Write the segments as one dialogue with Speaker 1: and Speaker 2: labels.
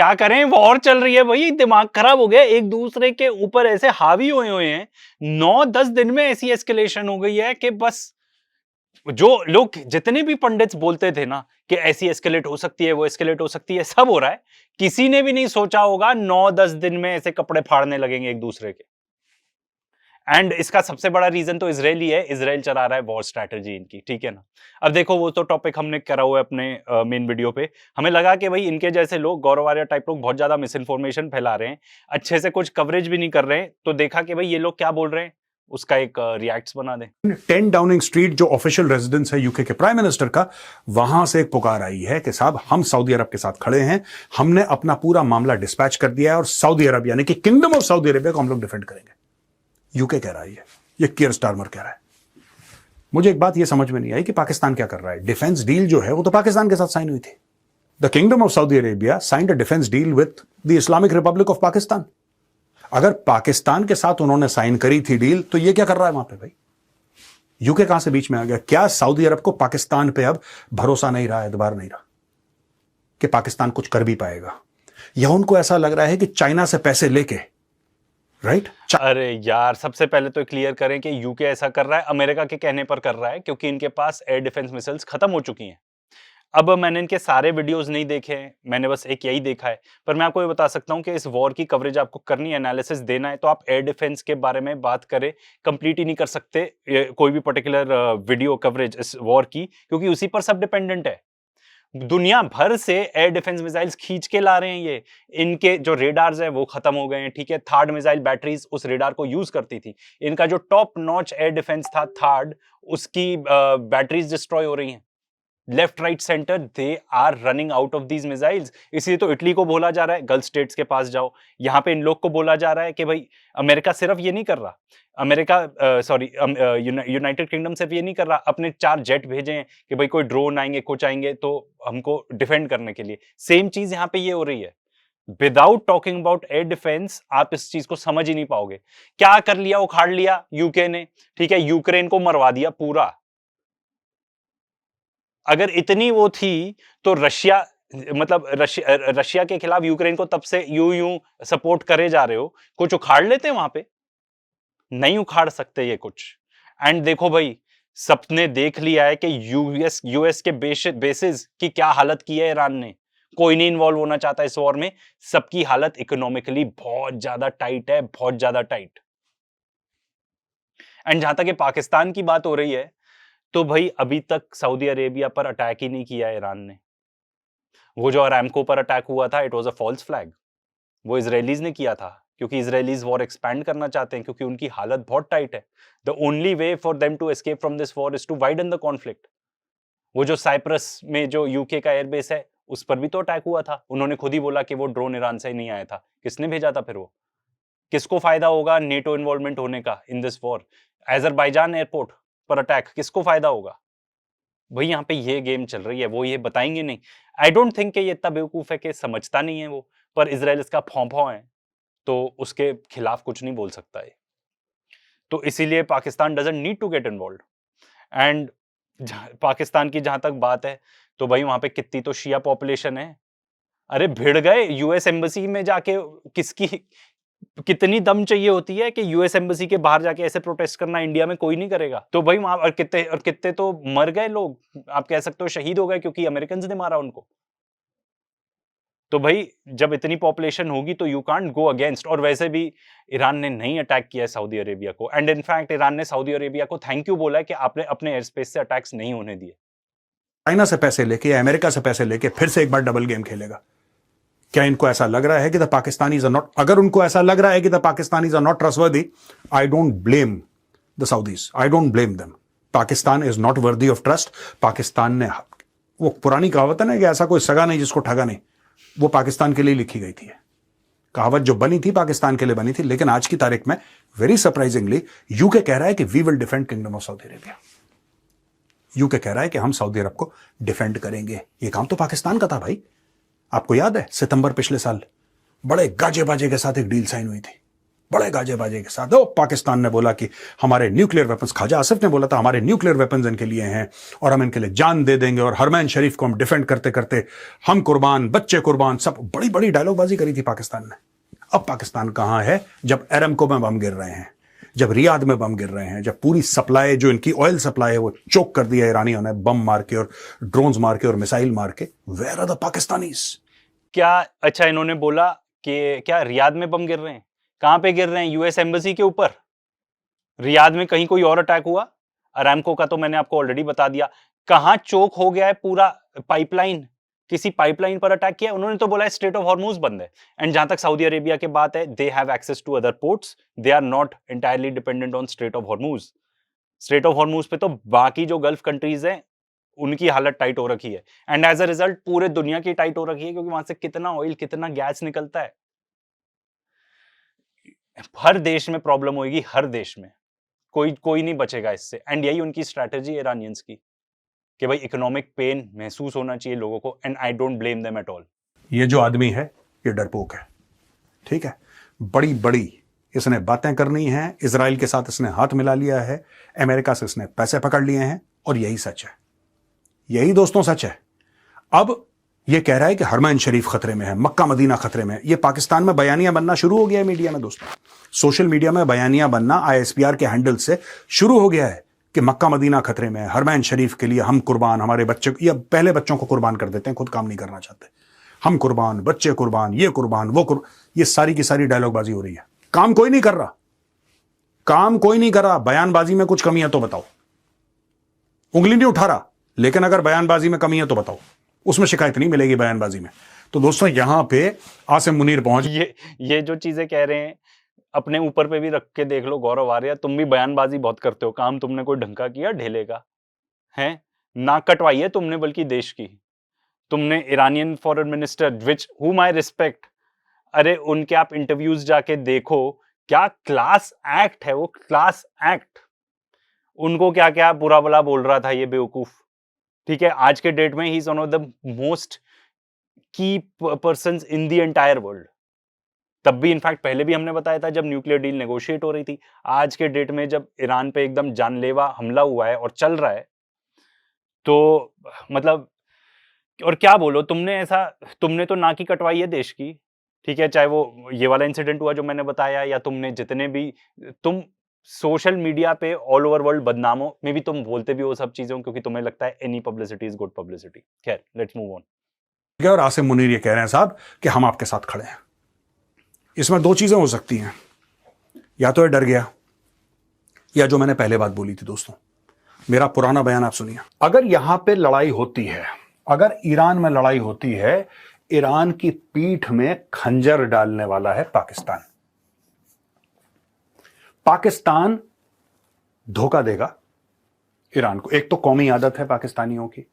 Speaker 1: क्या करें, वॉर चल रही है भाई, दिमाग खराब हो गया, एक दूसरे के ऊपर ऐसे हावी हुए हैं। 9-10 दिन में ऐसी एस्केलेशन हो गई है कि बस जो लोग जितने भी पंडित्स बोलते थे ना कि ऐसी एस्केलेट हो सकती है, वो एस्केलेट हो सकती है, सब हो रहा है। किसी ने भी नहीं सोचा होगा 9-10 दिन में ऐसे कपड़े फाड़ने लगेंगे एक दूसरे के। एंड इसका सबसे बड़ा रीजन तो इजराइल ही है। इजराइल चला रहा है वॉर स्ट्रैटेजी इनकी, ठीक है ना। अब देखो, वो तो टॉपिक हमने करा हुआ है अपने मेन वीडियो पे। हमें लगा कि भाई इनके जैसे लोग, गौरव आर्या टाइप लोग, बहुत ज्यादा मिस इन्फॉर्मेशन फैला रहे हैं, अच्छे से कुछ कवरेज भी नहीं कर रहे हैं। तो देखा कि भाई ये लोग क्या बोल रहे हैं, उसका एक रिएक्ट्स बना दें।
Speaker 2: 10 डाउनिंग स्ट्रीट जो ऑफिशियल रेजिडेंस है यूके के प्राइम मिनिस्टर का, वहां से एक पुकार आई है कि साहब हम सऊदी अरब के साथ खड़े हैं, हमने अपना पूरा मामला डिस्पैच कर दिया है और सऊदी अरब यानी कि किंगडम ऑफ सऊदी अरेबिया को हम लोग डिफेंड करेंगे। यूके कह रहा है, ये कियर स्टारमर कह रहा है। मुझे एक बात यह समझ में नहीं आई कि पाकिस्तान क्या कर रहा है। डिफेंस डील जो है वो तो पाकिस्तान के साथ साइन हुई थी। The kingdom of Saudi Arabia signed a defence deal with the Islamic Republic of Pakistan. अगर पाकिस्तान के साथ उन्होंने साइन करी थी डील, तो ये क्या कर रहा है वहां पे भाई? यूके कहां से बीच में आ गया? क्या सऊदी अरब को पाकिस्तान पे अब भरोसा नहीं रहा, एतबार नहीं रहा कि पाकिस्तान कुछ कर भी पाएगा? या उनको ऐसा लग रहा है कि चाइना से पैसे लेके, राइट?
Speaker 1: अरे यार, सबसे पहले तो क्लियर करें कि यूके ऐसा कर रहा है अमेरिका के कहने पर कर रहा है, क्योंकि इनके पास एयर डिफेंस मिसाइल्स खत्म हो चुकी हैं। अब मैंने इनके सारे वीडियोस नहीं देखे हैं, मैंने बस एक यही देखा है। पर मैं आपको ये बता सकता हूं कि इस वॉर की कवरेज आपको करनी है, एनालिसिस देना है, तो आप एयर डिफेंस के बारे में बात करें, कंप्लीट ही नहीं कर सकते कोई भी पर्टिकुलर वीडियो कवरेज इस वॉर की, क्योंकि उसी पर सब डिपेंडेंट है। दुनिया भर से एयर डिफेंस मिसाइल्स खींच के ला रहे हैं ये। इनके जो रेडार्स है वो खत्म हो गए हैं, ठीक है। थर्ड मिसाइल बैटरीज उस रेडार को यूज करती थी। इनका जो टॉप नॉच एयर डिफेंस था थर्ड, उसकी बैटरीज डिस्ट्रॉय हो रही हैं। Left right centre they are running out of these missiles. इसलिए तो इटली को बोला जा रहा है गल्फ स्टेट्स के पास जाओ। यहां पे इन लोग को बोला जा रहा है कि भाई अमेरिका सिर्फ ये नहीं कर रहा, यूनाइटेड किंगडम सिर्फ ये नहीं कर रहा, अपने 4 जेट भेजे हैं कि भाई कोई ड्रोन आएंगे, कुछ आएंगे तो हमको डिफेंड करने के लिए। सेम चीज यहां पे ये हो रही है। Without talking about air defence आप इस चीज को समझ ही नहीं पाओगे। क्या कर लिया, उखाड़ लिया यूके ने, ठीक है। यूक्रेन को मरवा दिया पूरा। अगर इतनी वो थी तो रशिया, मतलब रशिया के खिलाफ यूक्रेन को तब से यूं सपोर्ट करे जा रहे हो, कुछ उखाड़ लेते वहां पे। नहीं उखाड़ सकते ये कुछ। एंड देखो भाई, सबने देख लिया है कि यूएस के बेसिस की क्या हालत की है ईरान ने। कोई नहीं इन्वॉल्व होना चाहता इस वॉर में। सबकी हालत इकोनॉमिकली बहुत ज्यादा टाइट है, बहुत ज्यादा टाइट। एंड जहां तक ये पाकिस्तान की बात हो रही है, तो भाई अभी तक सऊदी अरेबिया पर अटैक ही नहीं किया ईरान ने। वो जो अरामको पर अटैक हुआ था, it was a false flag. वो इजरायलीज ने किया था, क्योंकि इजरायलीज वॉर एक्सपैंड करना चाहते हैं, क्योंकि उनकी हालत बहुत टाइट है। The only way for them to escape from this war is to widen the conflict. वो जो साइप्रस में जो यूके का एयरबेस है, उस पर भी तो अटैक हुआ था। उन्होंने खुद ही बोला कि वो ड्रोन ईरान से नहीं आया था। किसने भेजा था फिर वो? किसको फायदा होगा नेटो इन्वॉल्वमेंट होने का in this war? Azerbaijan airport पर अटैक, किसको फायदा होगा? भाई यहाँ पे ये गेम चल रही है, वो ये बताएंगे नहीं। आई डोंट थिंक कि ये इतना बेवकूफ है कि समझता नहीं है वो। पर इजराइल इसका फौंफौ है, तो उसके खिलाफ कुछ नहीं बोल सकता है। तो इसीलिए Pakistan doesn't need to get involve. And Pakistan की जहां तक बात है, तो भाई वहां पे कितनी तो शिया पॉपुलेशन है। अरे भिड़ गए यूएस एम्बेसी में जाके। किसकी कितनी दम चाहिए होती है कि यूएस एम्बेसी के बाहर जाके ऐसे प्रोटेस्ट करना? इंडिया में कोई नहीं करेगा। तो भाई वहां और कितने तो मर गए लोग, आप कह सकते हो शहीद हो गए, क्योंकि अमेरिकन ने मारा उनको। तो भाई जब इतनी पॉपुलेशन होगी तो यू कांट गो अगेंस्ट। और वैसे भी ईरान ने नहीं अटैक किया है सऊदी अरेबिया को। एंड इनफैक्ट ईरान ने सऊदी अरेबिया को थैंक यू बोला है कि आपने अपने एयर स्पेस से अटैक्स नहीं होने दिए।
Speaker 2: चाइना से पैसे लेके या अमेरिका से पैसे लेके फिर से एक बार डबल गेम खेलेगा। क्या इनको ऐसा लग रहा है कि द पाकिस्तानीज आर नॉट, अगर उनको ऐसा लग रहा है कि the Pakistanis are not trustworthy, I don't blame the Saudis, I don't blame them. Pakistan is not worthy of trust. Pakistan ने, वो पुरानी कहावत है ना कि ऐसा कोई सगा नहीं जिसको ठगा नहीं, वो पाकिस्तान के लिए लिखी गई थी। कहावत जो बनी थी पाकिस्तान के लिए बनी थी। लेकिन आज की तारीख में वेरी सरप्राइजिंगली यूके कह रहा है कि we will defend kingdom of Saudi Arabia. UK कह रहा है कि हम सऊदी अरब को डिफेंड करेंगे। ये काम तो पाकिस्तान का था भाई। आपको याद है सितंबर पिछले साल बड़े गाजे बाजे के साथ एक डील साइन हुई थी, बड़े गाजे बाजे के साथ। ओ पाकिस्तान ने बोला कि हमारे न्यूक्लियर वेपन्स, ख्वाजा आसिफ ने बोला था हमारे न्यूक्लियर वेपन्स इनके लिए हैं और हम इनके लिए जान दे देंगे, और हरमैन शरीफ को हम डिफेंड करते करते हम कुर्बान, बच्चे कुर्बान, सब बड़ी बड़ी डायलॉगबाजी करी थी पाकिस्तान ने। अब पाकिस्तान कहां है जब एरामको में बम गिर रहे हैं, जब रियाद में बम गिर रहे हैं, जब पूरी सप्लाई, जो इनकी ऑयल सप्लाई है, वो चोक कर दिया ईरानियों ने बम मार के और ड्रोन्स मार के और मिसाइल मार के। Where are the Pakistanis?
Speaker 1: क्या अच्छा इन्होंने बोला कि क्या रियाद में बम गिर रहे हैं? कहां पे गिर रहे हैं? यूएस एम्बेसी के ऊपर? रियाद में कहीं कोई और अटैक हुआ? अरामको का तो मैंने आपको ऑलरेडी बता दिया। कहां चोक हो गया है पूरा पाइपलाइन? किसी पाइपलाइन पर अटैक किया? उन्होंने तो बोला है स्ट्रेट ऑफ हॉर्मूज बंद है। एंड जहां तक सऊदी अरेबिया की बात है, they have access to other ports, they are not entirely dependent on Strait of Hormuz. Strait of Hormuz पे तो बाकी जो गल्फ कंट्रीज हैं उनकी हालत टाइट हो रखी है, एंड एज अ रिजल्ट पूरे दुनिया की टाइट हो रखी है, क्योंकि वहां से कितना ऑयल, कितना गैस निकलता है। हर देश में प्रॉब्लम होगी, हर देश में। कोई कोई नहीं बचेगा इससे। एंड यही उनकी स्ट्रैटेजी है ईरानियंस की कि भाई इकोनॉमिक पेन महसूस होना चाहिए लोगों को, and I don't blame them at all.
Speaker 2: ये जो आदमी है ये डरपोक है, ठीक है। बड़ी बड़ी इसने बातें करनी है, इजराइल के साथ इसने हाथ मिला लिया है, अमेरिका से इसने पैसे पकड़ लिए हैं, और यही सच है, यही दोस्तों सच है। अब ये कह रहा है कि हरमैन शरीफ खतरे में है, मक्का मदीना खतरे में है। ये पाकिस्तान में बयानियां बनना शुरू हो गया है मीडिया में दोस्तों, सोशल मीडिया में बयानियां बनना आईएसपीआर के हैंडल से शुरू हो गया है कि मक्का मदीना खतरे में है, हरमैन शरीफ के लिए हम कुर्बान, हमारे बच्चे, या पहले बच्चों को कुर्बान कर देते हैं, खुद काम नहीं करना चाहते, हम कुर्बान, बच्चे कुर्बान, ये कुर्बान, वो कुर्बान। ये सारी की सारी डायलॉगबाजी हो रही है, काम कोई नहीं कर रहा, काम कोई नहीं कर रहा। बयानबाजी में कुछ कमी है तो बताओ, उंगली नहीं उठा रहा, लेकिन अगर बयानबाजी में कमी है तो बताओ, उसमें शिकायत नहीं मिलेगी बयानबाजी में। तो दोस्तों यहां पे आसिम मुनीर पहुंच,
Speaker 1: ये जो चीजें कह रहे हैं अपने ऊपर पे भी रख के देख लो गौरव आर्या, तुम भी बयानबाजी बहुत करते हो, काम तुमने कोई ढंग का किया ढेले का है? नाक कटवाई है तुमने बल्कि देश की। तुमने ईरानियन फॉरेन मिनिस्टर विच हुम आई रिस्पेक्ट, अरे उनके आप इंटरव्यूज जाके देखो, क्या क्लास एक्ट है वो, क्लास एक्ट। उनको क्या क्या बुरा भला बोल रहा था ये बेवकूफ, ठीक है। आज के डेट में he is one of the most key persons in the entire world. तब भी इनफैक्ट पहले भी हमने बताया था जब न्यूक्लियर डील नेगोशिएट हो रही थी। आज के डेट में जब ईरान पे एकदम जानलेवा हमला हुआ है और चल रहा है, तो मतलब और क्या बोलो, तुमने तो नाक ही कटवाई है देश की, ठीक है। चाहे वो ये वाला इंसिडेंट हुआ जो मैंने बताया, या तुमने जितने भी तुम सोशल मीडिया पे ऑल ओवर वर्ल्ड बदनाम हो, मे बी तुम बोलते भी हो सब चीजों क्योंकि तुम्हें लगता है any publicity is good publicity. खैर, लेट्स मूव ऑन।
Speaker 2: और आसिम मुनीर ये कह रहे हैं साहब कि हम आपके साथ खड़े हैं। इसमें दो चीजें हो सकती हैं, या तो ये डर गया, या जो मैंने पहले बात बोली थी दोस्तों, मेरा पुराना बयान आप सुनिए। अगर यहां पे लड़ाई होती है, अगर ईरान में लड़ाई होती है, ईरान की पीठ में खंजर डालने वाला है पाकिस्तान। पाकिस्तान धोखा देगा ईरान को। एक तो कौमी आदत है पाकिस्तानियों की,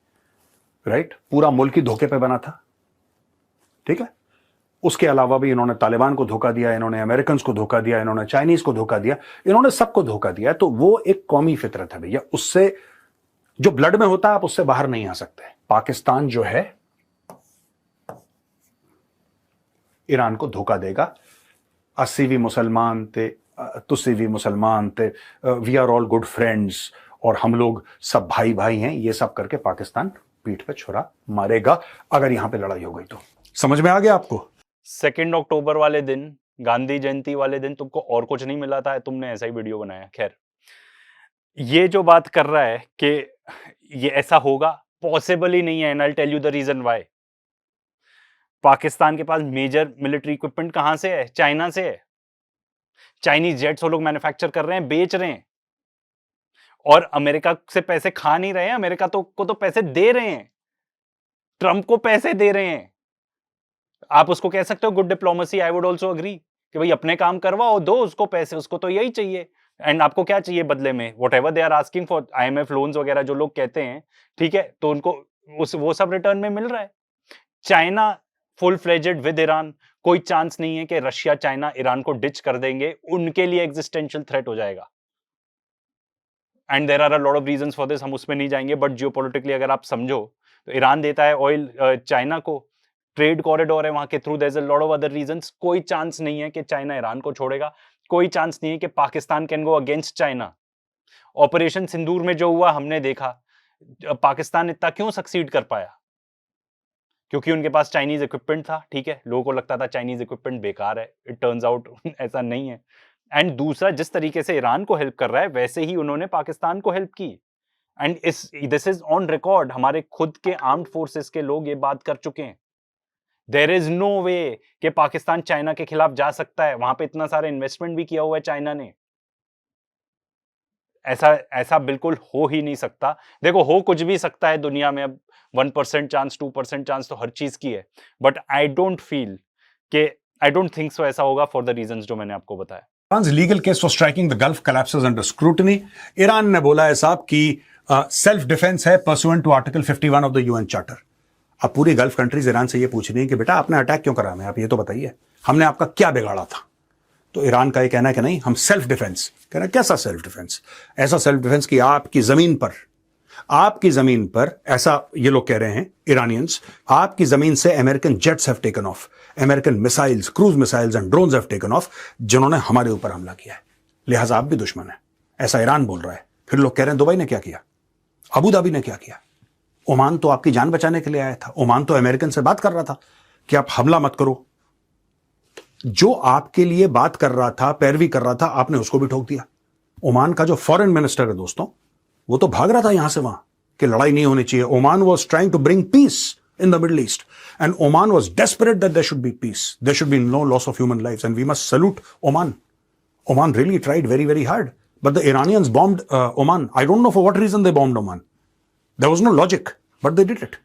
Speaker 2: राइट, पूरा मुल्क ही धोखे पे बना था, ठीक है। उसके अलावा भी इन्होंने तालिबान को धोखा दिया, इन्होंने अमेरिकन को धोखा दिया, इन्होंने चाइनीज को धोखा दिया, इन्होंने सबको धोखा दिया। तो वो एक कौमी फितरत है भैया, उससे जो ब्लड में होता है आप उससे बाहर नहीं आ सकते। पाकिस्तान जो है ईरान को धोखा देगा। 80 भी मुसलमान थे, तुसी भी मुसलमान थे, we are all good friends, और हम लोग सब भाई भाई हैं, ये सब करके पाकिस्तान पीठ पे छुरा मारेगा अगर यहां पे लड़ाई हो गई तो। समझ में आ गया आपको?
Speaker 1: 2 अक्टूबर वाले दिन, गांधी जयंती वाले दिन तुमको और कुछ नहीं मिला था, तुमने ऐसा ही वीडियो बनाया। खैर, ये जो बात कर रहा है कि ये ऐसा होगा, पॉसिबल ही नहीं है, and I will tell you the reason why. Pakistan के पास मेजर मिलिट्री इक्विपमेंट कहां से है? चाइना से है। चाइनीज जेट्स वो लोग मैन्युफैक्चर कर रहे हैं, बेच रहे हैं, और अमेरिका से पैसे खा नहीं रहे हैं, अमेरिका को तो पैसे दे रहे हैं, ट्रंप को पैसे दे रहे हैं। आप उसको कह सकते हो good diplomacy, I would also agree कि भाई अपने काम करवाओ, दो उसको पैसे, उसको तो यही चाहिए। एंड आपको क्या चाहिए बदले में? Whatever they are asking for, IMF loans वगैरह जो लोग कहते हैं, ठीक है, तो उनको वो सब रिटर्न में मिल रहा है। China full fledged with Iran, कोई चांस नहीं है कि रशिया चाइना ईरान को डिच कर देंगे, उनके लिए एग्जिस्टेंशियल थ्रेट हो जाएगा। And there are a lot of reasons for this, हम उसमें नहीं जाएंगे, बट जियोपॉलिटिकली अगर आप समझो तो ईरान देता है ऑयल चाइना को, ट्रेड कॉरिडोर है वहां के through, there is a lot of other reasons. कोई चांस नहीं है कि चाइना ईरान को छोड़ेगा। कोई चांस नहीं है कि Pakistan can go against China. Operation Sindoor में जो हुआ हमने देखा, पाकिस्तान इतना क्यों सक्सीड कर पाया? क्योंकि उनके पास चाइनीज इक्विपमेंट था। ठीक है, लोगों को लगता था चाइनीज इक्विपमेंट बेकार है, इट टर्न्स आउट ऐसा नहीं है। एंड दूसरा, जिस तरीके से ईरान को हेल्प कर रहा है वैसे ही उन्होंने पाकिस्तान को हेल्प की। And this is on record, हमारे खुद के आर्म्ड फोर्सेस के लोग ये बात कर चुके हैं। देयर इज नो वे कि पाकिस्तान चाइना के खिलाफ जा सकता है, वहां पे इतना सारा इन्वेस्टमेंट भी किया हुआ है चाइना ने। ऐसा ऐसा बिल्कुल हो ही नहीं सकता। देखो, हो कुछ भी सकता है दुनिया में, अब 1% चांस, 2% चांस तो हर चीज की है, but I don't think so ऐसा होगा फॉर द रीजंस जो मैंने आपको बताया।
Speaker 2: Iran's legal case for striking the Gulf collapses under scrutiny. Iran ने बोला है साहब कि सेल्फ डिफेंस है pursuant to article 51 of the UN charter. अब पूरी गल्फ कंट्रीज ईरान से ये पूछ रही है कि बेटा आपने अटैक क्यों करा हमें, आप ये तो बताइए, हमने आपका क्या बिगाड़ा था? तो ईरान का ये कहना है कि नहीं, हम सेल्फ डिफेंस। कहना कैसा सेल्फ डिफेंस? ऐसा सेल्फ डिफेंस कि आपकी जमीन पर ऐसा, ये लोग कह रहे हैं ईरानियंस, आपकी जमीन से American jets have taken of, American missiles, cruise missiles and drones have taken of, जिन्होंने हमारे ऊपर हमला किया है, लिहाजा आप भी दुश्मन है। ऐसा ईरान बोल रहा है। फिर लोग कह रहे हैं दुबई ने क्या किया, अबू धाबी ने क्या किया? ओमान तो आपकी जान बचाने के लिए आया था। ओमान तो अमेरिकन से बात कर रहा था कि आप हमला मत करो। जो आपके लिए बात कर रहा था, पैरवी कर रहा था, आपने उसको भी ठोक दिया। ओमान का जो फॉरेन मिनिस्टर है दोस्तों, वो तो भाग रहा था यहां से वहां कि लड़ाई नहीं होनी चाहिए। Oman was trying to bring peace in the Middle East, and Oman was desperate that there should be peace. There should be no loss of human lives, and we must salute Oman. Oman really tried very, very hard, but the Iranians bombed Oman. I don't know for what reason they bombed Oman. There was no logic, but they did it.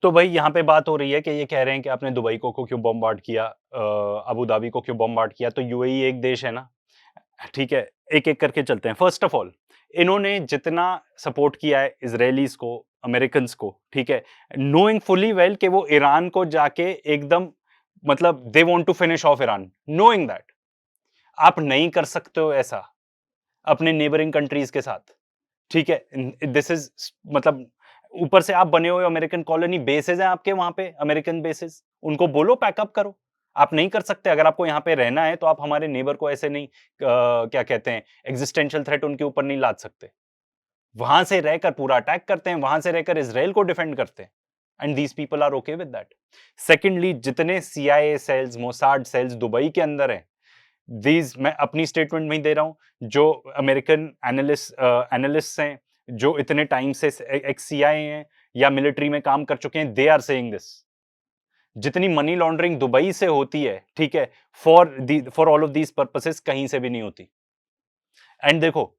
Speaker 1: तो भाई यहाँ पे बात हो रही है कि ये कह रहे हैं कि आपने दुबई को क्यों बॉम्बार्ड किया, अबू धाबी को क्यों बॉम्बार्ड किया? तो यूएई एक देश है ना, ठीक है, एक एक करके चलते हैं। फर्स्ट ऑफ ऑल, इन्होंने जितना सपोर्ट किया है इजरायलीज को, अमेरिकन को, ठीक है, नोइंग फुली वेल कि वो ईरान को जाके एकदम, मतलब they want to finish off Iran, knowing that आप नहीं कर सकते हो ऐसा अपने नेबरिंग कंट्रीज के साथ। ठीक है, दिस इज, मतलब ऊपर से आप बने हुए अमेरिकन कॉलोनी बेसेस हैं आपके वहां पे, अमेरिकन बेसेस, उनको बोलो पैकअप करो। आप नहीं कर सकते। अगर आपको यहाँ पे रहना है तो आप हमारे नेबर को ऐसे नहीं, क्या कहते हैं, एग्जिस्टेंशियल थ्रेट उनके ऊपर नहीं लाद सकते। वहां से रहकर पूरा अटैक करते हैं, वहां से रहकर इसराइल को डिफेंड करते हैं, and these people are okay with that. Secondly, जितने CIA cells, Mossad cells Dubai के अंदर हैं, दीज, मैं अपनी स्टेटमेंट में ही दे रहा हूं, जो अमेरिकन एनालिस्ट हैं, जो इतने टाइम से एक्स CIA हैं या मिलिट्री में काम कर चुके हैं, दे आर सेइंग दिस। जितनी मनी लॉन्ड्रिंग दुबई से होती है, ठीक है, for all of these purposes कहीं से भी नहीं होती। एंड देखो,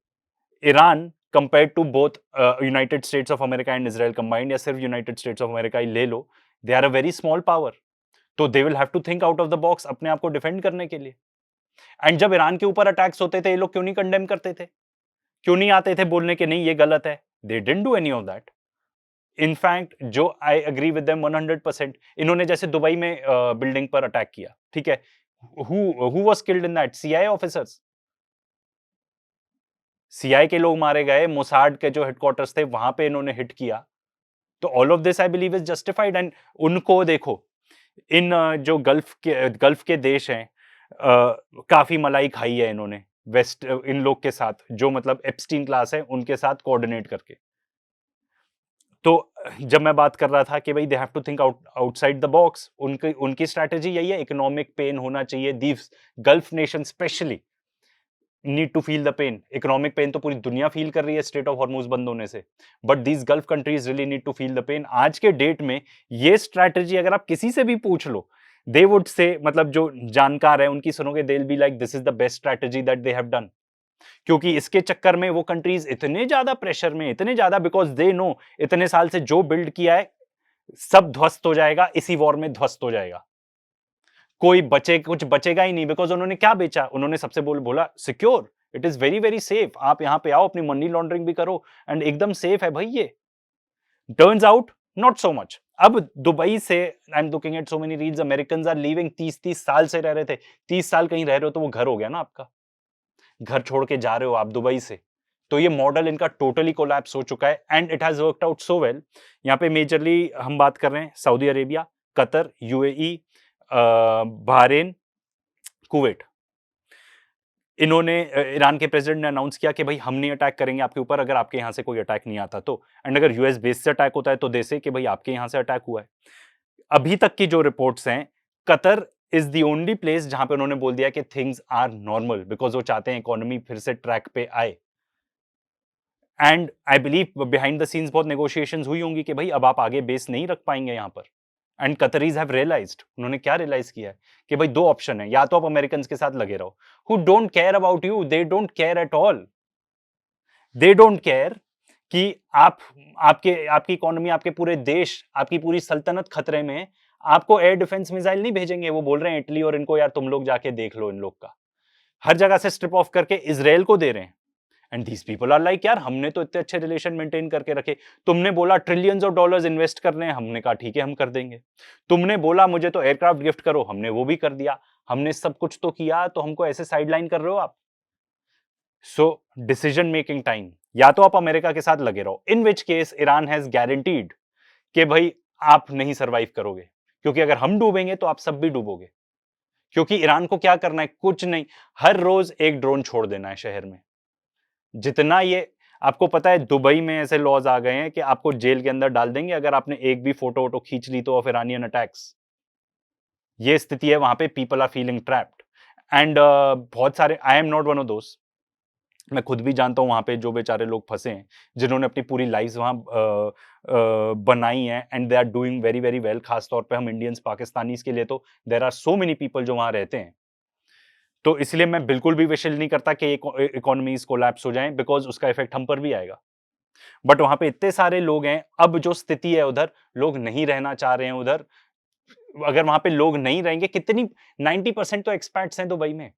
Speaker 1: Iran compared to both United States of America and Israel combined, या सिर्फ यूनाइटेड स्टेट्स ऑफ अमेरिका ही ले लो, they are a very small power. तो they will have to think out of the box अपने आप को डिफेंड करने के लिए। एंड जब ईरान के ऊपर अटैक्स होते थे, ये लोग क्यों नहीं कंडेम करते थे? क्यों नहीं आते थे बोलने के नहीं ये गलत है? They didn't do any of that. In fact, जो आई एग्री विद देम 100%, इन्होंने जैसे दुबई में बिल्डिंग पर अटैक किया, ठीक है, who was killed in that? CIA officers, CIA के लोग मारे गए, मोसाड के जो हेडक्वार्टर्स थे वहां पे इन्होंने हिट किया। तो all of this I believe is justified. And उनको देखो, इन जो गल्फ के देश हैं, काफी मलाई खाई है इन्होंने वेस्ट, इन लोग के साथ, जो मतलब एप्स्टीन क्लास है उनके साथ कोऑर्डिनेट करके। तो जब मैं बात कर रहा था कि भाई they have to think outside the box, उनकी स्ट्रैटेजी यही है, इकोनॉमिक पेन होना चाहिए। These Gulf nation specially need to feel the pain. Economic pain तो पूरी दुनिया फील कर रही है स्ट्रेट ऑफ हॉर्मुज बंद होने से, but these Gulf countries really need to feel the pain. आज के डेट में ये स्ट्रैटेजी अगर आप किसी से भी पूछ लो, दे वुड से, मतलब जो जानकार है उनकी सुनोगे, they will be like this is the best strategy that they have done. क्योंकि इसके चक्कर में वो कंट्रीज इतने ज्यादा प्रेशर में, इतने ज्यादा, बिकॉज दे नो इतने साल से जो बिल्ड किया है सब ध्वस्त हो जाएगा, इसी वॉर में ध्वस्त हो जाएगा। कोई कुछ बचेगा ही नहीं, बिकॉज उन्होंने क्या बेचा? उन्होंने सबसे बोला secure, it is very very safe, आप यहां पे आओ, अपनी मनी लॉन्ड्रिंग भी करो, एंड एकदम सेफ है भाई ये। Turns out not so much. अब दुबई से I am looking at so many reels, American are leaving, 30 साल से रह रहे थे, 30 साल कहीं रह रहे हो तो वो घर हो गया ना आपका, घर छोड़ के जा रहे हो आप दुबई से। तो ये मॉडल इनका टोटली कोलैप्स हो चुका है, and it has worked out so well. यहाँ पे मेजरली हम बात कर रहे हैं Saudi Arabia, Qatar, UAE, Bahrain, Kuwait, इन्होंने ईरान के प्रेसिडेंट ने अनाउंस किया कि भाई हम नहीं अटैक करेंगे आपके ऊपर अगर आपके यहाँ से कोई अटैक नहीं आता तो, एंड अगर यूएस बेस से अटैक होता है तो दे से कि भाई आपके यहाँ से अटैक हुआ है। अभी तक की जो रिपोर्ट्स हैं, Qatar is the only place जहां पे उन्होंने बोल दिया कि थिंग्स आर नॉर्मल, बिकॉज वो चाहते हैं इकोनॉमी फिर से ट्रैक पे आए। And I believe behind the scenes बहुत नेगोशिएशंस हुई होंगी कि भाई अब आप आगे बेस नहीं रख पाएंगे यहां पर। एंड कतरीज हैव रियलाइज्ड, उन्होंने क्या रियलाइज किया है कि भाई दो ऑप्शन है, या तो आप अमेरिकन के साथ लगे रहो, who don't care about you, they don't care at all, they don't care कि आपकी इकोनॉमी, आपके पूरे देश, आपकी पूरी सल्तनत खतरे में है। आपको एयर डिफेंस मिसाइल नहीं भेजेंगे, वो बोल रहे हैं इटली और इनको यार तुम लोग जाके देख लो इन लोग का, हर जगह से स्ट्रिप ऑफ करके इजराइल को दे रहे हैं। And these people are like यार हमने तो इतने अच्छे रिलेशन मेंटेन करके रखे, तुमने बोला ट्रिलियंस ऑफ डॉलर्स इन्वेस्ट करने हैं, हमने कहा ठीक है हम कर देंगे, तुमने बोला मुझे तो एयरक्राफ्ट गिफ्ट करो, हमने वो भी कर दिया, हमने सब कुछ तो किया, तो हमको ऐसे साइडलाइन कर रहे हो आप। सो डिसीजन मेकिंग टाइम, या तो आप अमेरिका के साथ लगे रहो, इन which case Iran has guaranteed कि भाई आप नहीं सरवाइव करोगे, क्योंकि अगर हम डूबेंगे तो आप सब भी डूबोगे। क्योंकि ईरान को क्या करना है, कुछ नहीं, हर रोज एक ड्रोन छोड़ देना है शहर में। जितना ये, आपको पता है दुबई में ऐसे लॉज आ गए हैं कि आपको जेल के अंदर डाल देंगे अगर आपने एक भी फोटो वोटो खींच ली तो ऑफ ईरानियन अटैक्स। ये स्थिति है वहां पे, people are feeling trapped. And बहुत सारे, I am not one of दोस्त, मैं खुद भी जानता हूं वहां पे जो बेचारे लोग फंसे हैं, जिन्होंने अपनी पूरी लाइफ वहां बनाई है, and they are doing very very well. खास तौर पे हम इंडियंस पाकिस्तानीज के लिए तो there are so many people जो वहां रहते हैं। तो इसलिए मैं बिल्कुल भी विश नहीं करता कि इकोनॉमीज कोलैप्स हो जाएं, बिकॉज उसका इफेक्ट हम पर भी आएगा। बट वहां पे इतने सारे लोग हैं, अब जो स्थिति है उधर, लोग नहीं रहना चाह रहे हैं उधर। अगर वहां पे लोग नहीं रहेंगे, कितनी 90% तो एक्सपैट्स हैं दुबई में,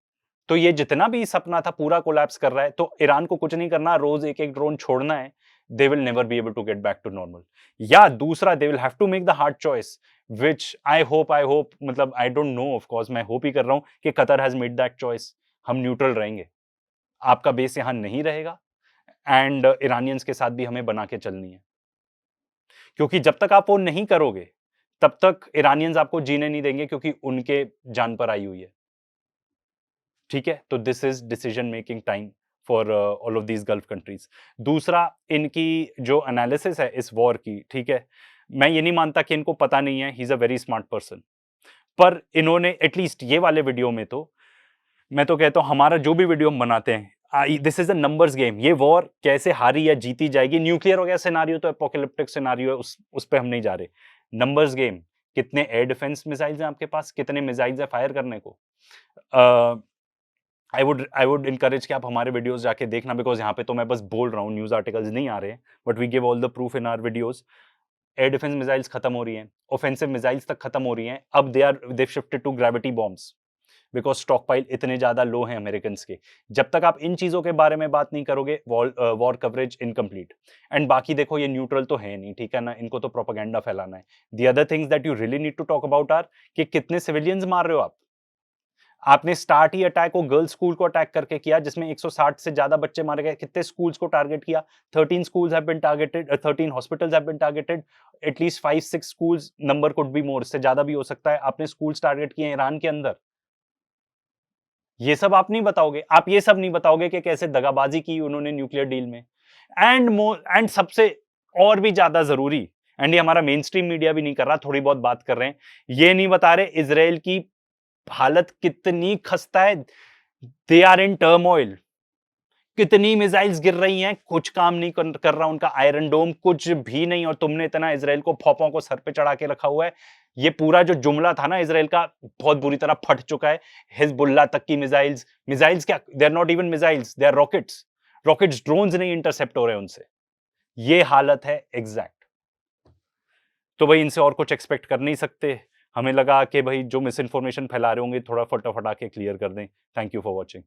Speaker 1: तो ये जितना भी सपना था पूरा कोलैप्स कर रहा है। तो ईरान को कुछ नहीं करना, रोज एक एक ड्रोन छोड़ना है, they will never be able to get back to normal. या दूसरा, they will have to make the hard choice, which I hope, मतलब I don't know, of course मैं होप ही कर रहा हूं कि Qatar has made that choice, हम न्यूट्रल रहेंगे, आपका बेस यहां नहीं रहेगा, एंड ईरानियंस के साथ भी हमें बना के चलनी है। क्योंकि जब तक आप वो नहीं करोगे, तब तक ईरानियंस आपको जीने नहीं देंगे, क्योंकि उनके जान पर आई हुई है। ठीक है, तो this is decision making time for all of these Gulf countries. दूसरा, इनकी जो एनालिसिस है इस वॉर की, ठीक है, मैं ये नहीं मानता कि इनको पता नहीं है, he is a very smart person, पर इन्होंने एटलीस्ट ये वाले वीडियो में तो, मैं तो कहता हूं हमारा जो भी वीडियो हम बनाते हैं, this is a numbers game. ये वॉर कैसे हारी या जीती जाएगी, न्यूक्लियर वगैरह सिनारियो तो एपोकैलिप्टिक सिनारियो है, उस पे हम नहीं जा रहे। नंबर्स गेम, कितने एयर डिफेंस मिसाइल्स हैं आपके पास, कितने मिसाइल्स हैं फायर करने को। आई वुड इनकरेज कि आप हमारे वीडियोस जाके देखना, बिकॉज यहाँ पे तो मैं बस बोल रहा हूँ, न्यूज आर्टिकल्स नहीं आ रहे हैं, but we give all the proof in our videos. Air defence missiles खत्म हो रही हैं, ऑफेंसिव मिसाइल्स तक खत्म हो रही हैं, अब they shifted to gravity bombs, because stockpile इतने ज्यादा लो हैं अमेरिकन के। जब तक आप इन चीजों के बारे में बात नहीं करोगे, वॉर कवरेज इनकम्प्लीट। एंड बाकी देखो, ये न्यूट्रल तो है नहीं, ठीक है ना, इनको तो प्रोपेगेंडा फैलाना है। The other things that you really need to talk about are कि कितने सिविलियंस मार रहे हो आप। आपने स्टार्ट ही अटैक को गर्ल्स स्कूल को अटैक करके किया, जिसमें 160 से ज्यादा बच्चे मारे गए। कितने स्कूल्स को टारगेट किया, 13 schools have been targeted, 13 hospitals have been targeted, at least 5-6 schools, number could be more, इससे ज्यादा भी हो सकता है। आपने स्कूल्स टारगेट किए ईरान के अंदर, ये सब आप नहीं बताओगे। आप ये सब नहीं बताओगे कि कैसे दगाबाजी की उन्होंने न्यूक्लियर डील में। एंड सबसे और भी ज्यादा जरूरी, एंड ये हमारा मेन स्ट्रीम मीडिया भी नहीं कर रहा, थोड़ी बहुत बात कर रहे हैं, ये नहीं बता रहे इजराइल की हालत कितनी खस्ता है। दे आर इन टर्मोइल, कितनी मिसाइल्स गिर रही हैं, कुछ काम नहीं कर रहा उनका आयरन डोम, कुछ भी नहीं। और तुमने इतना इजराइल को फौपों को सर पे चढ़ा के रखा हुआ है। ये पूरा जो जुमला था ना इजराइल का, बहुत बुरी तरह फट चुका है। हिजबुल्लाह तक की मिसाइल्स क्या, they are not even missiles, they are rockets drones नहीं इंटरसेप्ट हो रहे उनसे। ये हालत है एग्जैक्ट। तो भाई इनसे और कुछ एक्सपेक्ट कर नहीं सकते। हमें लगा कि भाई जो मिस इन्फॉर्मेशन फैला रहे होंगे थोड़ा फटाफट आके क्लियर कर दें। Thank you for watching.